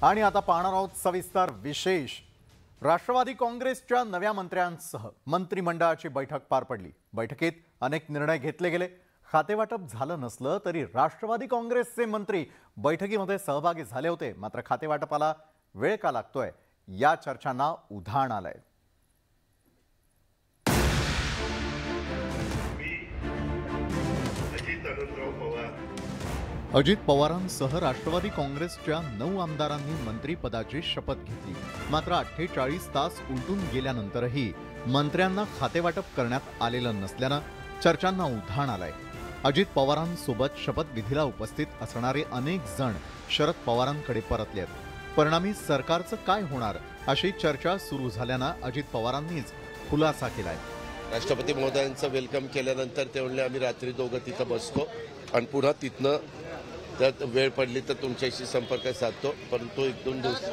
आणि आता पाहणार आहोत सविस्तर विशेष। राष्ट्रवादी काँग्रेसच्या नव्या मंत्र्यांसह मंत्रिमंडळाची बैठक पार पडली। बैठकीत अनेक निर्णय घेतले गेले। खातेवाटप झालं नसलं तरी राष्ट्रवादी काँग्रेसचे मंत्री बैठकीमध्ये सहभागी झाले होते। मात्र खातेवाटपाला वेळ का लागतोय या चर्चांना उधाण आलंय। अजित पवारांसह राष्ट्रवादी काँग्रेसच्या 9 आमदारांनी मंत्रिपदाची शपथ घेतली। मात्र 48 तास उलटून गेल्यानंतरही मंत्र्यांना खातेवाटप करण्यात आलेलं नसल्यानं चर्चांना उधाण आलंय। अजित पवारांसोबत शपथविधीला उपस्थित असणारे अनेक जण शरद पवारांकडे परतलेत। परिणामी सरकारचं काय होणार अशी चर्चा सुरू झाल्यानं अजित पवारांनीच खुलासा केलाय। राष्ट्रपती महोदयांचं वेलकम केल्यानंतर ते म्हणले आम्ही रात्री दोघं तिथं बसतो आणि पुन्हा तिथनं तर वेळ पडली तर तुमच्याशी संपर्क साधतो। परंतु 1-2 दिवस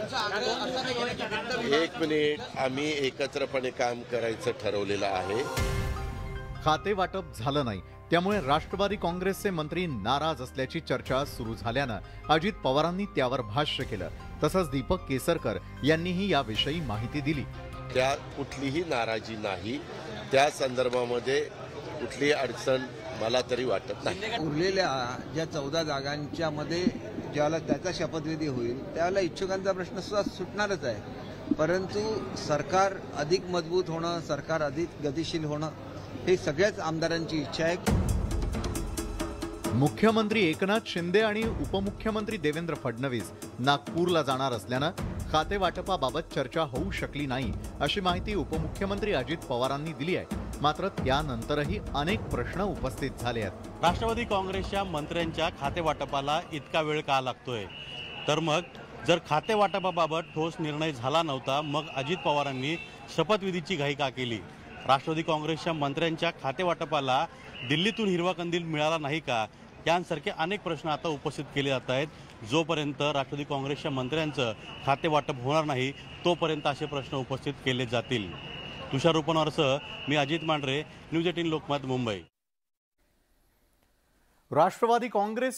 1 मिनिट आम्ही एकत्रपणे काम करायचं ठरवलेलं आहे। खाते वाटप झालं नाही त्यामुळे राष्ट्रवादी काँग्रेसचे मंत्री नाराज असल्याची चर्चा सुरू झाल्यानं अजित पवारांनी त्यावर भाष्य केलं। तसंच दीपक केसरकर यांनीही याविषयी माहिती दिली। त्या कुठलीही नाराजी नाही, त्या संदर्भामध्ये कुठलीही अडचण मला तरी वाटत नाही। उरलेल्या ज्या 14 जागांच्या मध्ये ज्याला त्याचा शपथविधी होईल त्याला इच्छुकांचा प्रश्न सुद्धा सुटणारच आहे। परंतु सरकार अधिक मजबूत होणं, सरकार अधिक गतिशील होणं हे सगळ्याच आमदारांची इच्छा आहे। मुख्यमंत्री एकनाथ शिंदे आणि उपमुख्यमंत्री देवेंद्र फडणवीस नागपूरला जाणार असल्यानं खातेवाटपाबाबत चर्चा होऊ शकली नाही अशी माहिती उपमुख्यमंत्री अजित पवारांनी दिली आहे। मात्र त्यानंतरही अनेक प्रश्न उपस्थित झाले आहेत। राष्ट्रवादी काँग्रेसच्या मंत्र्यांच्या खातेवाटपाला इतका वेळ का लागतोय? तर मग जर खातेवाटपाबाबत ठोस निर्णय झाला नव्हता मग अजित पवारांनी शपथविधीची घाई का केली? राष्ट्रवादी काँग्रेसच्या मंत्र्यांच्या खातेवाटपाला दिल्लीतून हिरवा कंदील मिळाला नाही का? यांसारखे अनेक प्रश्न आता उपस्थित केले जात आहेत। जोपर्यंत राष्ट्रवादी काँग्रेसच्या मंत्र्यांचं खातेवाटप होणार नाही तोपर्यंत असे प्रश्न उपस्थित केले जातील। तुषार रुपनवरसह मी अजित मांढरे, न्यूज 18 लोकमत, मुंबई। राष्ट्रवादी काँग्रेस